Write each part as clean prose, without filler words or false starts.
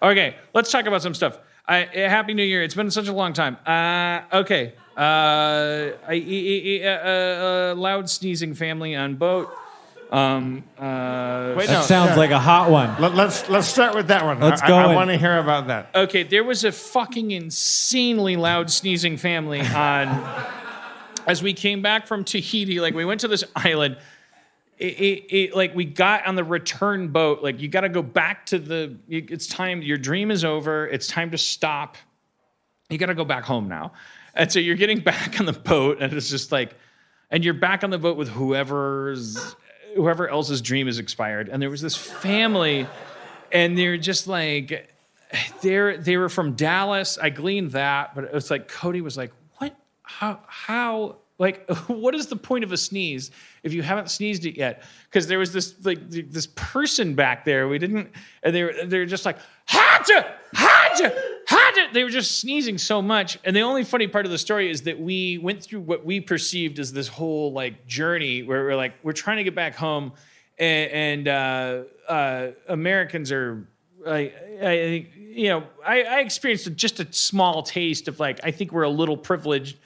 Okay, let's talk about some stuff. Happy New Year. It's been such a long time. Okay. Loud sneezing family on boat. That sounds like a hot one. Let's start with that one. Let's go. I want to hear about that. Okay, there was a fucking insanely loud sneezing family on... As we came back from Tahiti, like we went to this island, like we got on the return boat, like you got to go back to it's time, your dream is over, it's time to stop. You got to go back home now. And so you're getting back on the boat and it's just like, and you're back on the boat with whoever else's dream is expired. And there was this family and they're just like, they were from Dallas. I gleaned that, but it was like, Cody was like, how, like, what is the point of a sneeze if you haven't sneezed it yet? Because there was this person back there. And they're just like, haja. They were just sneezing so much. And the only funny part of the story is that we went through what we perceived as this whole like journey where we're trying to get back home, and Americans are like, I experienced just a small taste of like, I think we're a little privileged.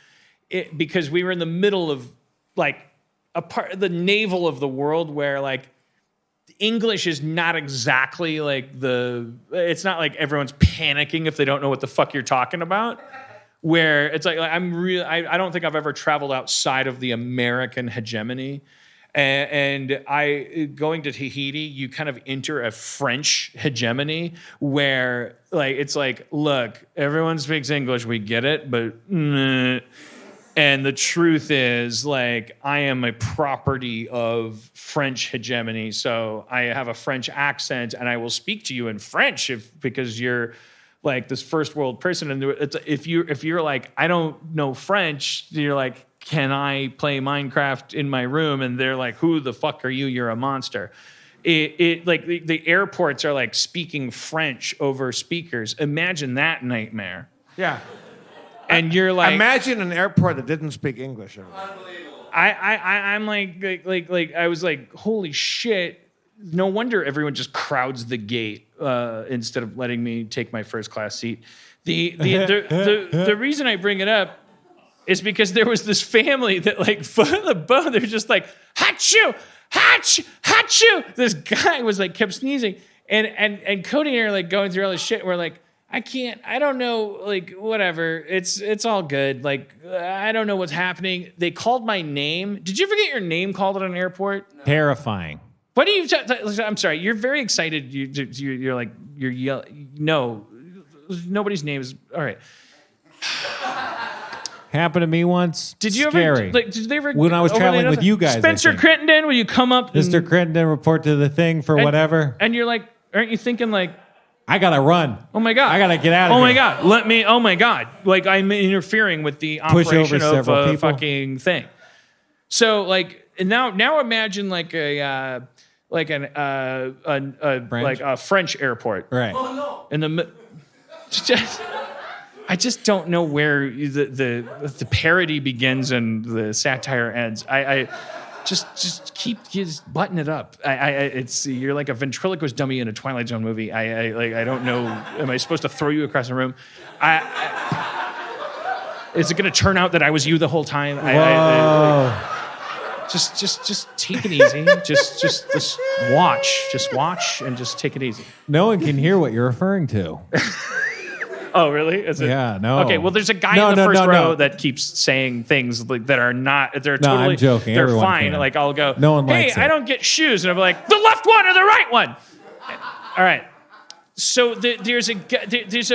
Because we were in the middle of like a part of the navel of the world where like English is not exactly like it's not like everyone's panicking if they don't know what the fuck you're talking about. Where it's like I don't think I've ever traveled outside of the American hegemony. And going to Tahiti, you kind of enter a French hegemony where like, it's like, look, everyone speaks English, we get it, but and the truth is, like, I am a property of French hegemony, so I have a French accent, and I will speak to you in French because you're like this first world person. And if you're like, I don't know French, you're like, can I play Minecraft in my room? And they're like, who the fuck are you? You're a monster. Like the airports are like speaking French over speakers. Imagine that nightmare. Yeah. And you're like, imagine an airport that didn't speak English. Unbelievable. I'm like I was like, holy shit! No wonder everyone just crowds the gate instead of letting me take my first class seat. The reason I bring it up is because there was this family that like foot the boat. They're just like hachoo, hachoo. This guy was like kept sneezing, and Cody and I are like going through all this shit. And we're like, I don't know, like, whatever. It's all good. Like, I don't know what's happening. They called my name. Did you ever get your name called at an airport? No. Terrifying. What do you, I'm sorry, you're very excited. You're like, you're yelling. No, nobody's name is, all right. Happened to me once. Did you Scary. ever, like, did they ever? When I was traveling with you guys. Spencer Crittenden, will you come up? Mr. Crittenden, report to the thing for whatever. And you're like, aren't you thinking like, I gotta run. Oh my God. I gotta get out of here. Oh my God. Oh my God. Like I'm interfering with the operation of a fucking thing. So like, and now imagine like a French airport. Right. Oh no. I just don't know where the parody begins and the satire ends. I just button it up. You're like a ventriloquist dummy in a Twilight Zone movie. I don't know. Am I supposed to throw you across the room? Is it going to turn out that I was you the whole time? Just take it easy. Just watch. Just watch and just take it easy. No one can hear what you're referring to. Oh, really? Is it? Yeah, no. Okay, well, there's a guy in the first row that keeps saying things like, that are not, they're totally, I'm joking. They're Everyone fine. can. Like, I'll go, no one hey, likes I don't get shoes. And I'm like, the left one or the right one? All right. So there's a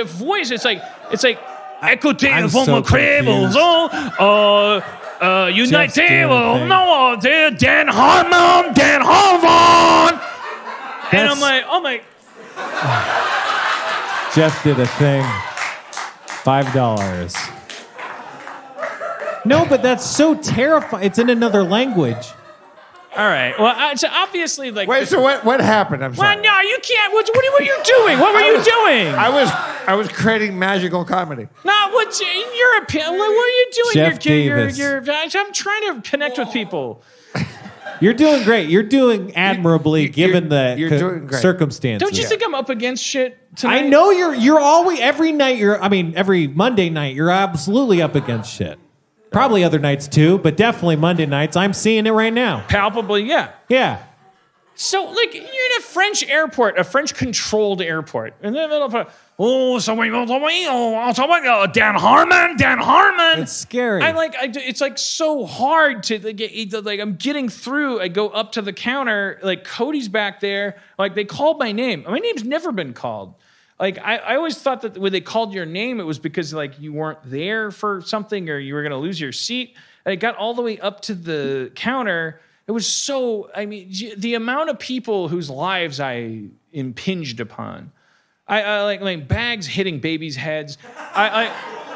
voice. It's like, écoutez vos créables, unitez, no, den Harmon. And I'm like, oh my. Jeff did a thing. $5. No, but that's so terrifying. It's in another language. All right. Well, so obviously, like. Wait. So what happened? I'm sorry. Well, no, you can't. What were you doing? What were you doing? I was creating magical comedy. No, what's in your opinion? What were you doing? Jeff Davis. I'm trying to connect with people. You're doing great. You're doing admirably given the you're doing great. circumstances. Don't you think I'm up against shit tonight? I know you're always every night. Every Monday night you're absolutely up against shit. Probably other nights too, but definitely Monday nights. I'm seeing it right now. Palpably, yeah. Yeah. So, like, you're in a French airport, a French-controlled airport. In the middle of Dan Harmon. It's scary. It's like so hard to like. I'm getting through. I go up to the counter. Like Cody's back there. Like they called my name. My name's never been called. Like I always thought that when they called your name, it was because like you weren't there for something or you were gonna lose your seat. And I got all the way up to the counter. It was so. I mean, the amount of people whose lives I impinged upon. I like bags hitting babies' heads.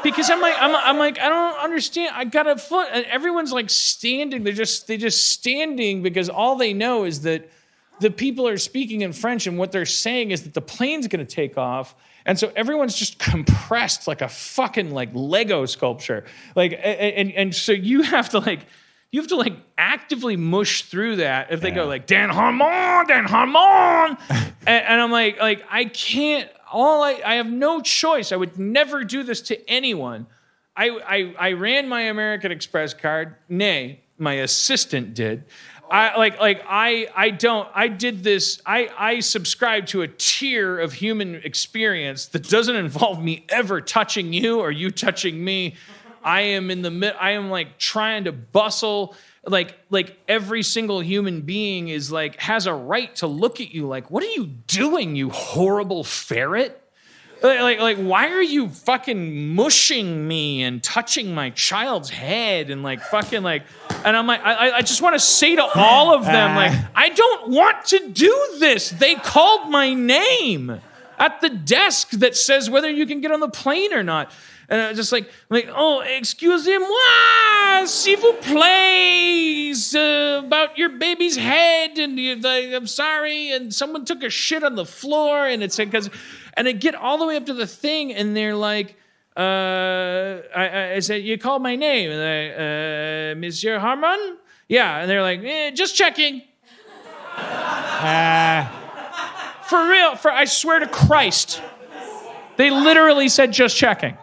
Because I'm like I don't understand. I got a foot, and everyone's like standing. They just standing because all they know is that the people are speaking in French, and what they're saying is that the plane's going to take off, and so everyone's just compressed like a fucking like Lego sculpture. Like and so you have to actively mush through that if they go like Dan Harmon, and I'm like I can't. I have no choice. I would never do this to anyone. I ran my American Express card. Nay, my assistant did. I did this. I subscribe to a tier of human experience that doesn't involve me ever touching you or you touching me. I am in the mid. I am like trying to bustle. Like every single human being is like has a right to look at you. Like, what are you doing, you horrible ferret? Like, why are you fucking mushing me and touching my child's head and like fucking like? And I'm like, I just want to say to all of them, like, I don't want to do this. They called my name at the desk that says whether you can get on the plane or not. And I was just like, oh, excusez-moi, s'il vous plaît, about your baby's head, and I'm sorry, and someone took a shit on the floor, and it's because, and I get all the way up to the thing, and they're like, I said, you called my name, and Monsieur Harmon? Yeah, and they're like, just checking. For real, I swear to Christ, they literally said just checking.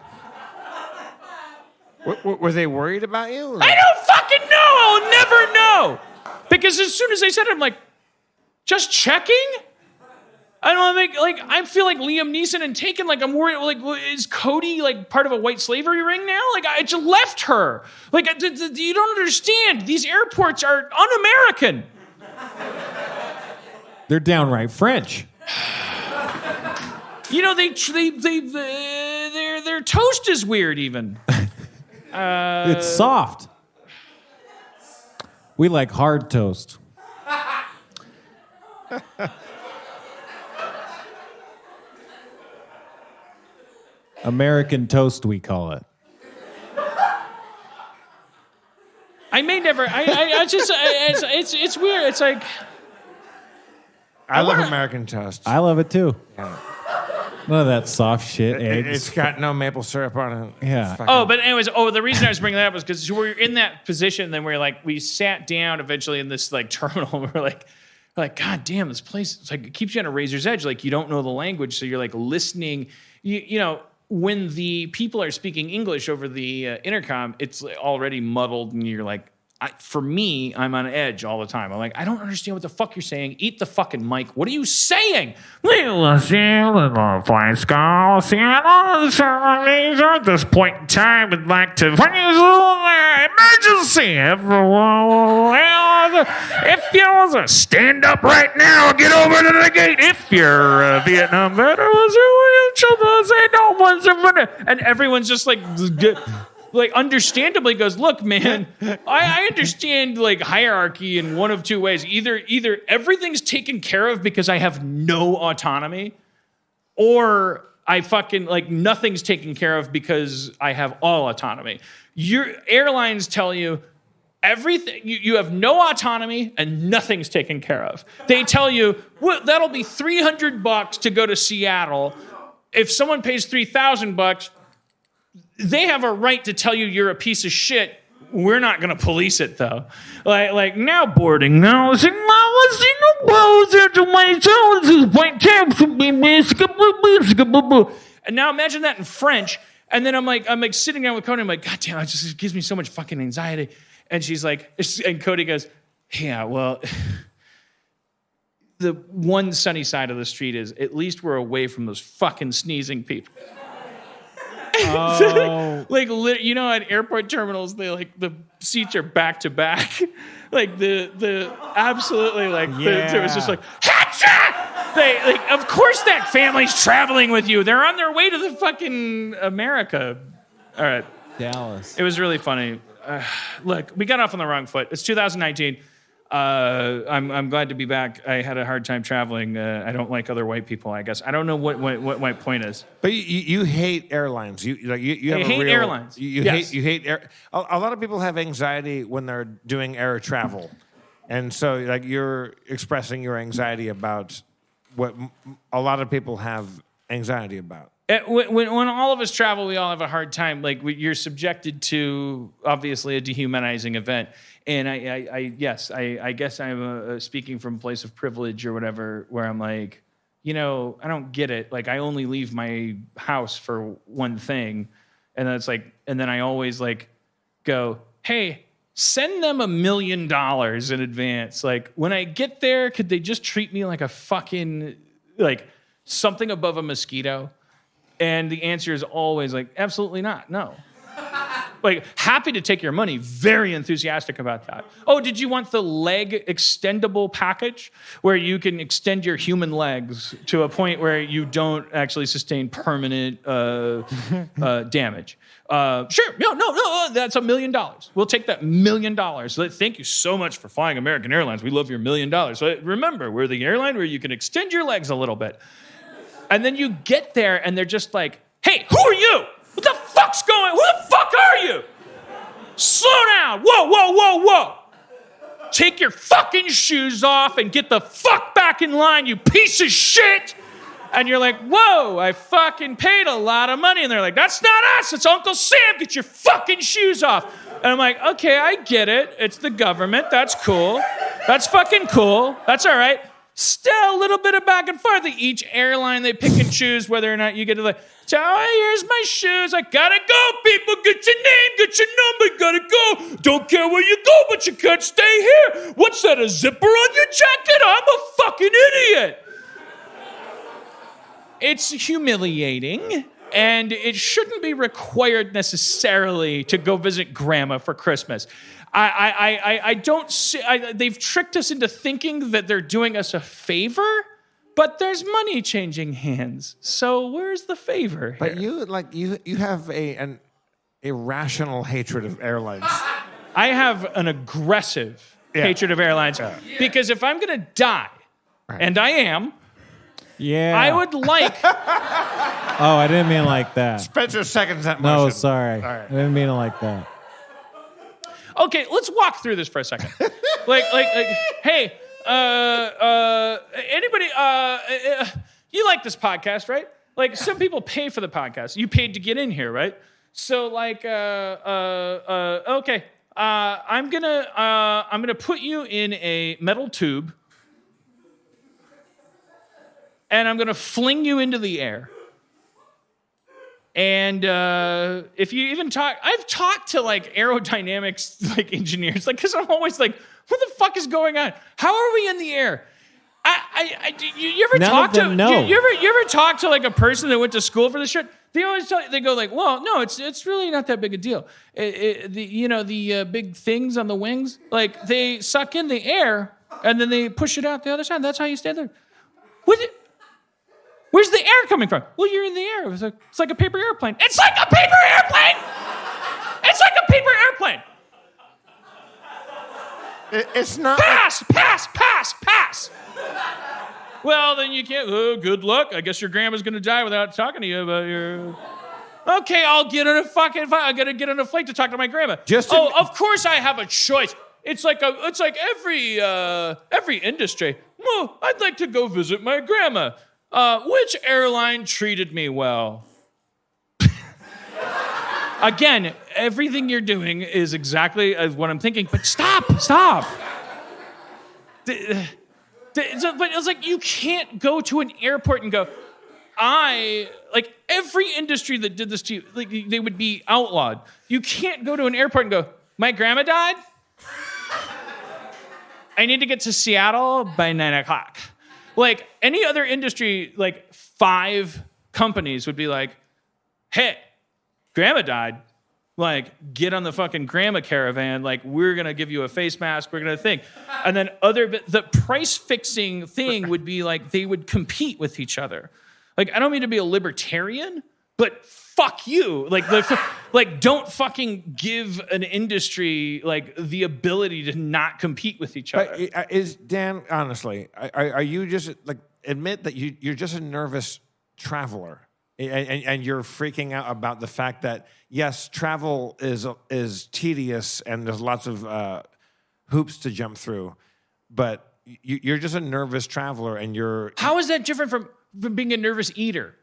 Were they worried about you? I don't fucking know. I'll never know. Because as soon as they said it, I'm like, just checking? I don't like I feel like Liam Neeson and Taken. Like I'm worried. Like is Cody like part of a white slavery ring now? Like I just left her. Like you don't understand. These airports are un-American. They're downright French. You know their toast is weird even. It's soft. We like hard toast. American toast, we call it. I may never. It's weird. It's like I love American toast. I love it too. Yeah. None of that soft shit. Eggs. It's got no maple syrup on it. Yeah. But anyways, the reason I was bringing that up was because we were in that position, and then we sat down eventually in this like terminal, and we're like, God damn, this place, it's like it keeps you on a razor's edge. Like you don't know the language, so you're like listening. You know, when the people are speaking English over the intercom, it's already muddled, and you're like, for me, I'm on edge all the time. I'm like, I don't understand what the fuck you're saying. Eat the fucking mic. What are you saying? At this point in time, we'd like to emergency. If you stand up right now, get over to the gate. If you're a Vietnam veteran, and everyone's just like understandably goes, look, man, I understand like hierarchy in one of two ways. Either everything's taken care of because I have no autonomy, or I fucking like nothing's taken care of because I have all autonomy. Your airlines tell you everything, you have no autonomy and nothing's taken care of. They tell you, well, that'll be $300 to go to Seattle. If someone pays $3,000, they have a right to tell you you're a piece of shit we're not gonna police it though. Like now boarding now. And now imagine that in French. And then I'm like sitting down with Cody. I'm like, God damn, it gives me so much fucking anxiety. And she's like, and Cody goes, yeah, well, the one sunny side of the street is at least we're away from those fucking sneezing people. Oh. You know, at airport terminals, they like the seats are back to back. Like the absolutely like there was just like, Hatcha! Of course that family's traveling with you. They're on their way to the fucking America. All right. Dallas. It was really funny. Look, we got off on the wrong foot. It's 2019. I'm glad to be back. I had a hard time traveling. I don't like other white people, I guess. I don't know what my point is. But you hate airlines. You have I a hate real, airlines. Yes. You hate air. A lot of people have anxiety when they're doing air travel, and so like you're expressing your anxiety about what a lot of people have anxiety about. When all of us travel, we all have a hard time. Like you're subjected to obviously a dehumanizing event, and I guess I'm speaking from a place of privilege or whatever, where I'm like, I don't get it. Like I only leave my house for one thing, and then it's like, and then I always like go, hey, send them $1 million in advance. Like when I get there, could they just treat me like a fucking like something above a mosquito? And the answer is always like, absolutely not, no. Like, happy to take your money, very enthusiastic about that. Oh, did you want the leg extendable package where you can extend your human legs to a point where you don't actually sustain permanent damage? Sure, no, that's $1 million. We'll take that $1 million. Thank you so much for flying American Airlines. We love your $1 million. So remember, we're the airline where you can extend your legs a little bit. And then you get there and they're just like, hey, who are you? What the fuck's going on? Who the fuck are you? Slow down. Whoa. Take your fucking shoes off and get the fuck back in line, you piece of shit. And you're like, whoa, I fucking paid a lot of money. And they're like, that's not us. It's Uncle Sam. Get your fucking shoes off. And I'm like, okay, I get it. It's the government. That's cool. That's fucking cool. That's all right. Still a little bit of back and forth. Each airline, they pick and choose whether or not you get to here's my shoes. I gotta go, people. Get your name, get your number, gotta go. Don't care where you go, but you can't stay here. What's that, a zipper on your jacket? I'm a fucking idiot. It's humiliating, and it shouldn't be required necessarily to go visit grandma for Christmas. I don't see. They've tricked us into thinking that they're doing us a favor, but there's money changing hands. So where's the favor here? But you have an irrational hatred of airlines. I have an aggressive hatred of airlines because if I'm gonna die, and I am, I would like. Oh, I didn't mean it like that. Spencer seconds that No, motion. sorry. All right. I didn't mean it like that. Okay, let's walk through this for a second. Hey, anybody, you like this podcast, right? Like, some people pay for the podcast. You paid to get in here, right? So, okay, I'm gonna put you in a metal tube, and I'm gonna fling you into the air. And if you even I've talked to like aerodynamics like engineers, like because I'm always like, what the fuck is going on? How are we in the air? You ever talk to you ever talk to like a person that went to school for this shit? They always they go like, well, no, it's really not that big a deal. The big things on the wings, like they suck in the air and then they push it out the other side. That's how you stay there. Where's the air coming from? Well, you're in the air. It's like a paper airplane. It's like a paper airplane! It's like a paper airplane! It's not... Pass! Well, then you can't... Oh, good luck. I guess your grandma's going to die without talking to you about your... Okay, I'll get on a fucking... I got to get on a flight to talk to my grandma. Of course I have a choice. It's like every industry. Well, I'd like to go visit my grandma. Which airline treated me well? Again, everything you're doing is exactly what I'm thinking, but stop. But it's like you can't go to an airport and go, like every industry that did this to you, like they would be outlawed. You can't go to an airport and go, my grandma died? I need to get to Seattle by 9:00. Like any other industry, like 5 companies would be like, hey, grandma died. Like, get on the fucking grandma caravan. Like, we're going to give you a face mask. We're going to think. And then the price fixing thing would be like they would compete with each other. Like, I don't mean to be a libertarian, but fuck you. Like, don't fucking give an industry like the ability to not compete with each other. But is Dan, honestly, are you just like admit that you're just a nervous traveler? And you're freaking out about the fact that, yes, travel is tedious and there's lots of hoops to jump through, but you're just a nervous traveler and you're... How is that different from being a nervous eater?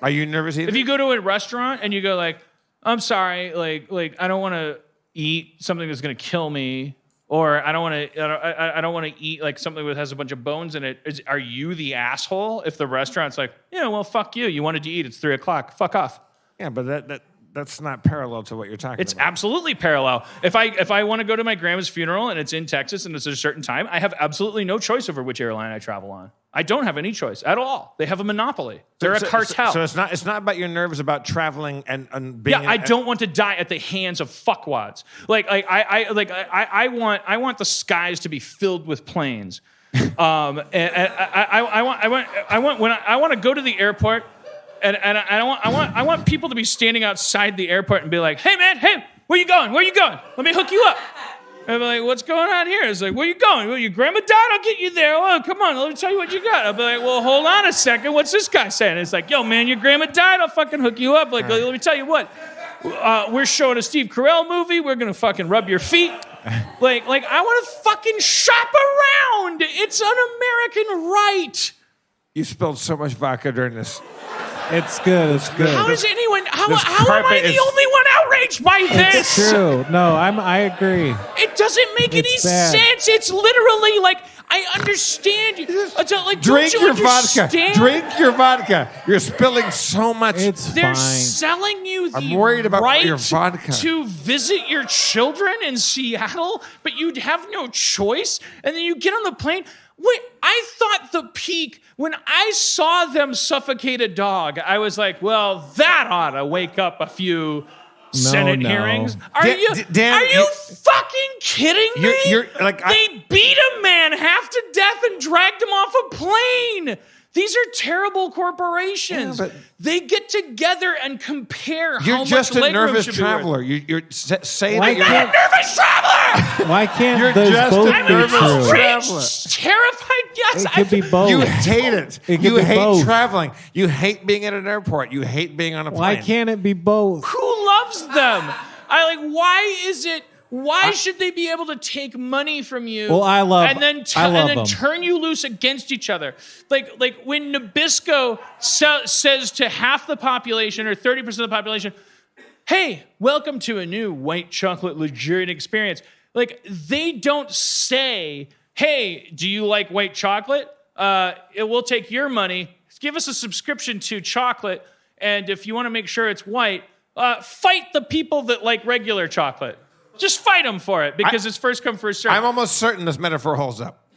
Are you a nervous eater? If you go to a restaurant and you go like, I'm sorry, like I don't want to eat something that's going to kill me, or I don't want to eat like something that has a bunch of bones in it. Are you the asshole if the restaurant's like, yeah, well, fuck you. You wanted to eat. It's 3:00. Fuck off. Yeah, but that's not parallel to what you're talking about. It's absolutely parallel. If I want to go to my grandma's funeral and it's in Texas and it's at a certain time, I have absolutely no choice over which airline I travel on. I don't have any choice at all. They have a monopoly. They're a cartel. So it's not about your nerves about traveling and being. Yeah, I don't want to die at the hands of fuckwads. I want the skies to be filled with planes. And I want to go to the airport, and I want people to be standing outside the airport and be like, hey man, hey, where you going? Where you going? Let me hook you up. And I'll be like, what's going on here? It's like, where you going? Well, your grandma died? I'll get you there. Oh, come on, let me tell you what you got. I'll be like, well, hold on a second. What's this guy saying? It's like, yo, man, your grandma died? I'll fucking hook you up. Like, let me tell you what. We're showing a Steve Carell movie. We're going to fucking rub your feet. Like, I want to fucking shop around. It's an American right. You spilled so much vodka during this. It's good. It's good. How is anyone? How am I the only one outraged by this? It's true. No, I agree. It doesn't make any sense. It's literally like I understand you. Like, Drink don't you your understand? vodka. Drink your vodka. You're spilling so much. They're fine. selling you the I'm worried about right your vodka. to visit your children in Seattle, but you'd have no choice. And then you get on the plane. Wait, I thought the peak, when I saw them suffocate a dog, I was like, well, that ought to wake up a few Senate hearings. Are you fucking kidding me? They beat a man half to death and dragged him off a plane. These are terrible corporations. Yeah, they get together and compare how much You're just a nervous traveler. You're saying I'm not a nervous traveler. Why can't You're those just both a be nervous true? traveler. Terrified. Yes, It could be both. You hate it. It could You be hate both. traveling. You hate being at an airport. You hate being on a plane. Why can't it be both? Who loves them? Why should they be able to take money from you? Well, I love them. them. Turn you loose against each other. Like when Nabisco says to half the population or 30% of the population, "Hey, welcome to a new white chocolate luxuriant experience." Like they don't say, "Hey, do you like white chocolate? It will take your money. Give us a subscription to chocolate, and if you want to make sure it's white, fight the people that like regular chocolate." Just fight them for it because it's first come, first served. I'm almost certain this metaphor holds up.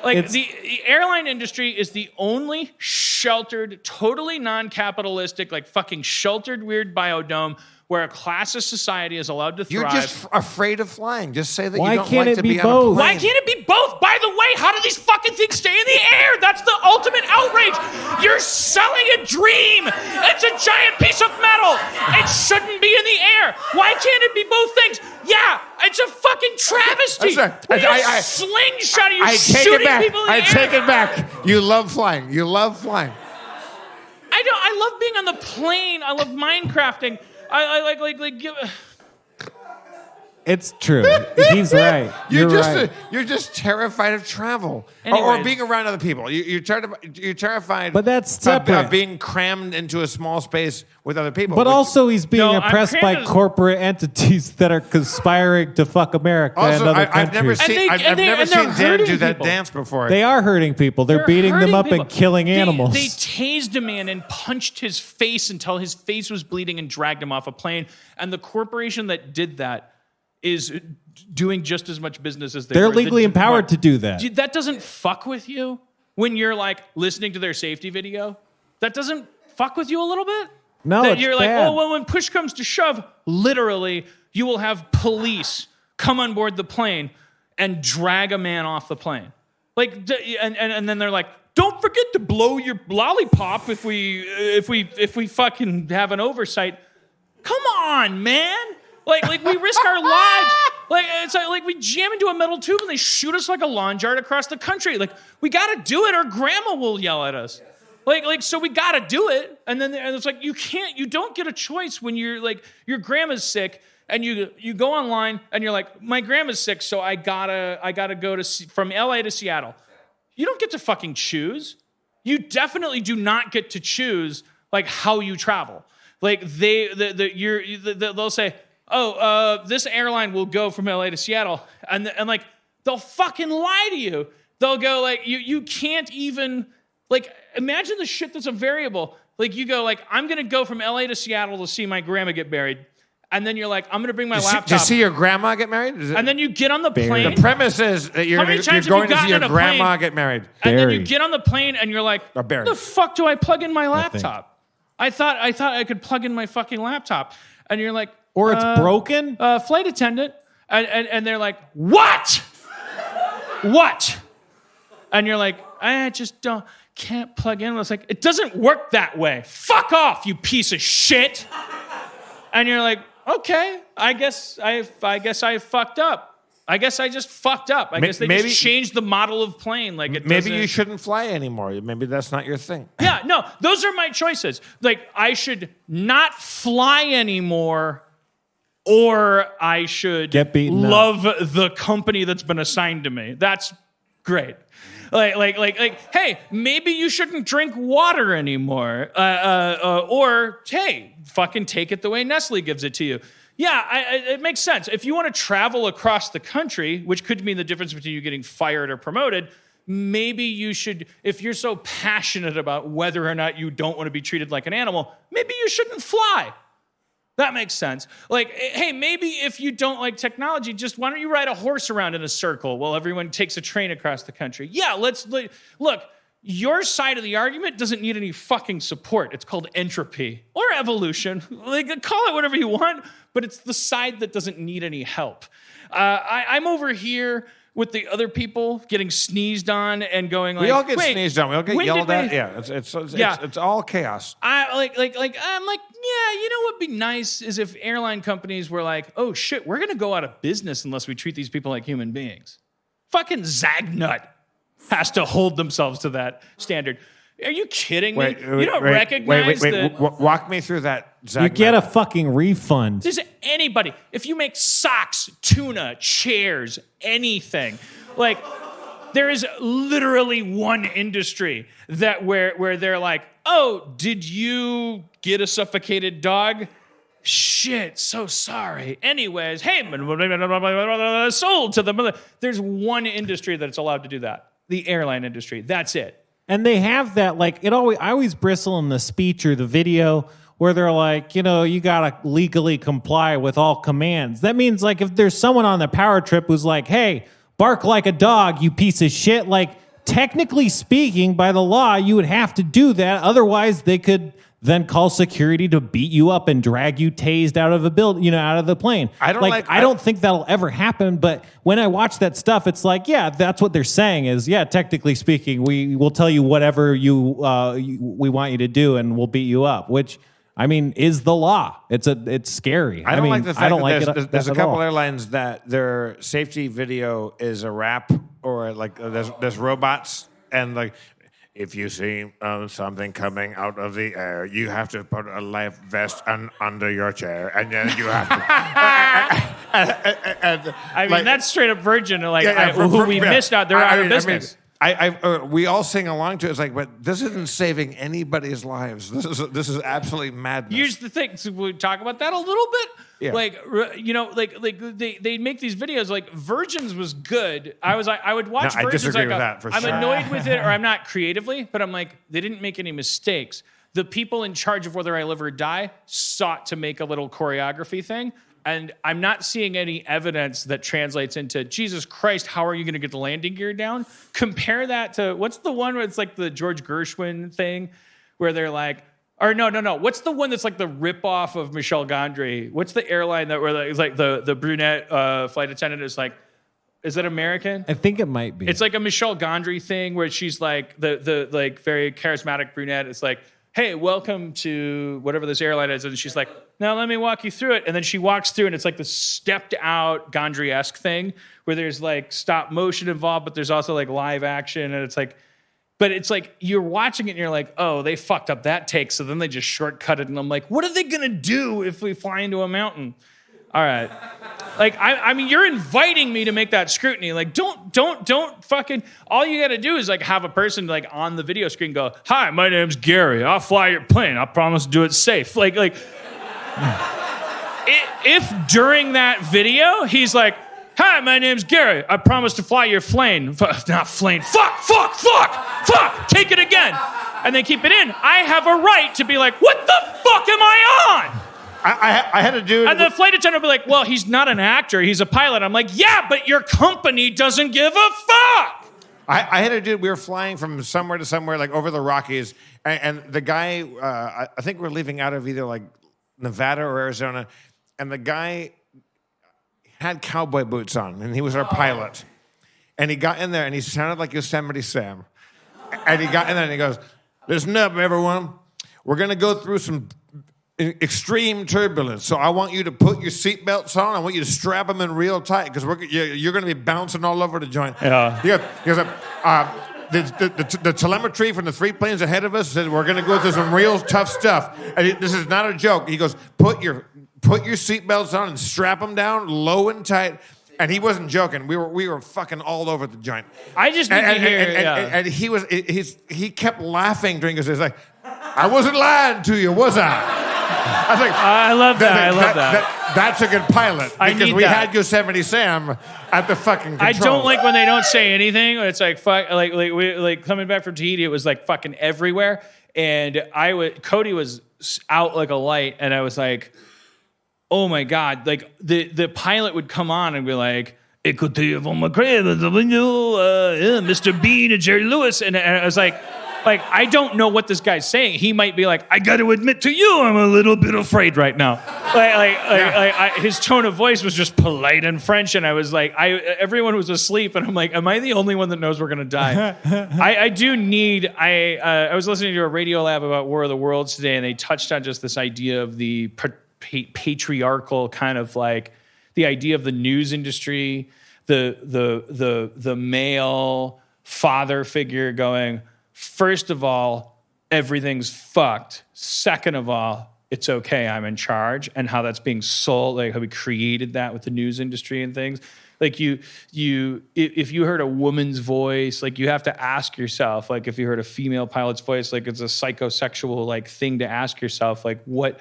The airline industry is the only sheltered, totally non-capitalistic, like fucking sheltered weird biodome where a class of society is allowed to thrive. You're just afraid of flying. Just say that Why you don't can't like it to be be on a both? plane. Why can't it be both? By the way, how do these fucking things stay in the air? That's the ultimate outrage. You're selling a dream. It's a giant piece of metal. It shouldn't be in the air. Why can't it be both things? Yeah, it's a fucking travesty. I slingshot. You're take it shooting back. people in the air. I take it back. You love flying. You love flying. I love being on the plane. I love Minecrafting. I like give. It's true. He's right. You're right. You're just terrified of travel or Anyways. being around other people. You're terrified. But that's of separate. being crammed into a small space with other people. But also, he's being No, I'm oppressed by crammed- corporate entities that are conspiring to fuck America and also, other I've never countries. seen And I've they're never seen Dan hurting do that people. dance before. They are hurting people. They're beating them hurting up people. and killing animals. They tased a man and punched his face until his face was bleeding and dragged him off a plane. And the corporation that did that is doing just as much business as They're were. legally empowered to do that. Dude, that doesn't fuck with you when you're like listening to their safety video. That doesn't fuck with you a little bit. No, that it's you're like, bad. oh well, when push comes to shove, literally, you will have police come on board the plane and drag a man off the plane. Like, and then they're like, don't forget to blow your lollipop if we fucking have an oversight. Come on, man. Like we risk our lives. Like it's like we jam into a metal tube and they shoot us like a lawn jar across the country. Like we got to do it, or grandma will yell at us. Like so we got to do it. And then it's like you don't get a choice when you're like your grandma's sick and you go online and you're like, my grandma's sick, so I gotta go from LA to Seattle. You don't get to fucking choose. You definitely do not get to choose like how you travel. Like they'll say, oh, this airline will go from LA to Seattle, and like they'll fucking lie to you. They'll go like you can't even like imagine the shit that's a variable. Like you go like I'm gonna go from LA to Seattle to see my grandma get married, and then you're like I'm gonna bring my laptop. To see your grandma get married? And then you get on the plane. The premise is that you're How many going times have you to see gotten your on a grandma plane? get married. And then you Buried. get on the plane and you're like, Or buried. the fuck do I plug in my laptop? I thought I could plug in my fucking laptop. And you're like, Or it's broken? flight attendant. And they're like, what? What? And you're like, I just can't plug in. It's like, it doesn't work that way. Fuck off, you piece of shit. And you're like, okay, I guess I fucked up. I guess I just fucked up. I guess they maybe- just changed the model of plane. Like it Maybe doesn't- you shouldn't fly anymore. Maybe that's not your thing. Yeah, no, those are my choices. Like I should not fly anymore, or I should Get beaten up. love the company that's been assigned to me. That's great. Like, hey, maybe you shouldn't drink water anymore. Or, hey, fucking take it the way Nestle gives it to you. Yeah, it makes sense. If you want to travel across the country, which could mean the difference between you getting fired or promoted, maybe you should, if you're so passionate about whether or not you don't want to be treated like an animal, maybe you shouldn't fly. That makes sense. Like, hey, maybe if you don't like technology, just why don't you ride a horse around in a circle while everyone takes a train across the country? Yeah, look, your side of the argument doesn't need any fucking support. It's called entropy or evolution. Like, call it whatever you want, but it's the side that doesn't need any help. I'm over here with the other people getting sneezed on and going like, We all get wait, sneezed on. We all get when yelled did at. we- Yeah, it's all chaos. I'm like, yeah, you know what'd be nice is if airline companies were like, oh shit, we're gonna go out of business unless we treat these people like human beings. Fucking Zagnut has to hold themselves to that standard. Are you kidding me? You don't recognize that Walk me through that. You get a fucking refund. there's anybody. If you make socks, tuna, chairs, anything, like there is literally one industry that where they're like, oh, did you get a suffocated dog? Shit, so sorry. Anyways, hey, sold to the. There's one industry that's allowed to do that. The airline industry. That's it. And they have that, like, I always bristle in the speech or the video where they're like, you gotta legally comply with all commands. That means, like, if there's someone on the power trip who's like, hey, bark like a dog, you piece of shit, like, technically speaking, by the law, you would have to do that. Otherwise, they could then call security to beat you up and drag you tased out of a out of the plane. I don't think that'll ever happen. But when I watch that stuff, it's like, yeah, that's what they're saying is, yeah, technically speaking, we will tell you whatever we want you to do, and we'll beat you up. Which, I mean, is the law. It's scary. I don't like the fact that there's a at couple all. airlines that their safety video is a rap, or like there's robots, and like if you see something coming out of the air, you have to put a life vest under your chair, and then you have to. I mean, like- that's straight up Virgin. Like, for- who for- we yeah. missed out. They're out of I mean, business. we all sing along to it. It's like, but this isn't saving anybody's lives. This is absolutely madness. Here's the thing. So we talk about that a little bit. Yeah. Like, they make these videos. Like, Virgins was good. I would watch No, I Virgins. disagree like, with that, for I'm sure. annoyed with it, or I'm not creatively, but I'm like, they didn't make any mistakes. The people in charge of Whether I Live or Die sought to make a little choreography thing. And I'm not seeing any evidence that translates into, Jesus Christ, how are you going to get the landing gear down? Compare that to, what's the one where it's like the George Gershwin thing, where they're like, or no. What's the one that's like the ripoff of Michel Gondry? What's the airline that where it's like the brunette flight attendant is like, is that American? I think it might be. It's like a Michel Gondry thing where she's like the like very charismatic brunette. It's like, hey, welcome to whatever this airline is. And she's like, now let me walk you through it. And then she walks through and it's like this stepped out Gondry-esque thing where there's like stop motion involved, but there's also like live action. And it's like, but it's like you're watching it and you're like, oh, they fucked up that take. So then they just shortcut it. And I'm like, what are they going to do if we fly into a mountain? All right. Like, I mean, you're inviting me to make that scrutiny. Like, don't fucking, all you got to do is like have a person like on the video screen go, hi, my name's Gary. I'll fly your plane. I promise to do it safe. Like, if during that video, he's like, hi, my name's Gary. I promise to fly your plane. Not plane. Fuck. Take it again. And they keep it in. I have a right to be like, what the fuck am I on? I had to do it. And the flight attendant will be like, well, he's not an actor. He's a pilot. I'm like, yeah, but your company doesn't give a fuck. I had to do it. We were flying from somewhere to somewhere, like over the Rockies. And the guy, I think we're leaving out of either like Nevada or Arizona. And the guy had cowboy boots on, and he was our pilot. And he got in there, and he sounded like Yosemite Sam. And he got in there, and he goes, listen up, everyone. We're going to go through some extreme turbulence. So I want you to put your seatbelts on. I want you to strap them in real tight because you're going to be bouncing all over the joint. Yeah. The telemetry from the 3 planes ahead of us said we're going to go through some real tough stuff. And this is not a joke. He goes, put your seatbelts on and strap them down low and tight. And he wasn't joking. We were fucking all over the joint. I just need to hear. And he kept laughing during his. He's like, I wasn't lying to you, was I? I was like, I love that. That's a good pilot because we had Yosemite Sam at the fucking control. I don't like when they don't say anything. It's like fuck. Like coming back from Tahiti, it was like fucking everywhere. And Cody was out like a light, and I was like, oh my God. Like the pilot would come on and be like, Mr. Bean and Jerry Lewis. And I was like, I don't know what this guy's saying. He might be like, I got to admit to you, I'm a little bit afraid right now. His tone of voice was just polite and French. And I was like, everyone was asleep. And I'm like, am I the only one that knows we're going to die? I was listening to a Radio Lab about War of the Worlds today, and they touched on just this idea of the patriarchal kind of like the idea of the news industry, the male father figure going, first of all, everything's fucked. Second of all, it's okay, I'm in charge, and how that's being sold, like how we created that with the news industry and things. Like if you heard a woman's voice, like you have to ask yourself, like if you heard a female pilot's voice, like it's a psychosexual like thing to ask yourself, like what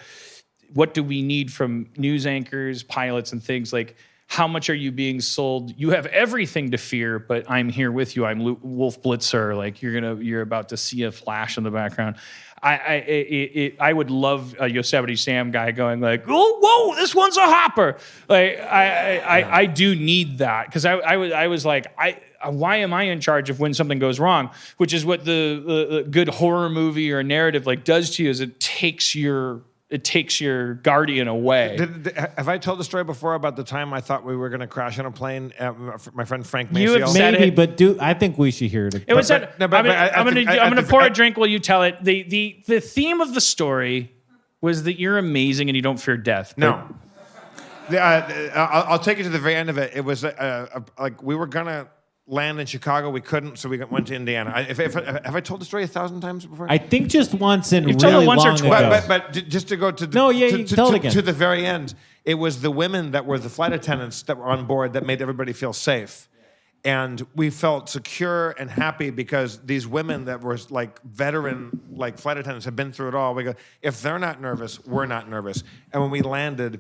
do we need from news anchors, pilots, and things like. How much are you being sold? You have everything to fear, but I'm here with you. I'm Wolf Blitzer. Like you're about to see a flash in the background. I would love a Yosemite Sam guy going like, oh, whoa, this one's a hopper. Like I do need that because I was like, why am I in charge of when something goes wrong? Which is what the good horror movie or narrative like does to you is it takes your guardian away. Have I told the story before about the time I thought we were going to crash on a plane? My friend Frank Maciel. You have said Maybe, it. but I think we should hear it. It was said. I'm going to pour a drink while you tell it. The theme of the story was that you're amazing and you don't fear death. No. I'll take you to the very end of it. It was like we were going to land in Chicago. We couldn't, so we went to Indiana. Have I told the story 1,000 times before? I think just once and You've told really it once or long twice. ago. But just to go to the, No, yeah, you tell it again. to the very end, It was the women that were the flight attendants that were on board that made everybody feel safe. And we felt secure and happy because these women that were like veteran, like flight attendants, have been through it all. We go, if they're not nervous, we're not nervous. And when we landed,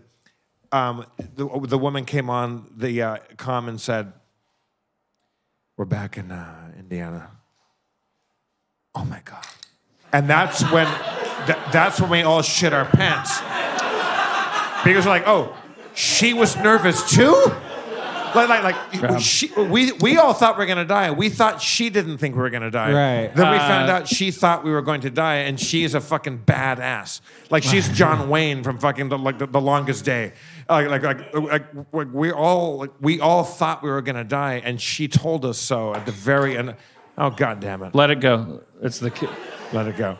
the woman came on the comm and said, "We're back in Indiana." Oh my God! And that's when we all shit our pants because we're like, "Oh, she was nervous too." We all thought we were gonna die. We thought she didn't think we were gonna die. Right. Then we found out she thought we were going to die, and she's a fucking badass. Like she's John Wayne from fucking the Longest Day. We all thought we were gonna die, and she told us so at the very end. Oh God damn it! Let it go. It's the kid. Let it go.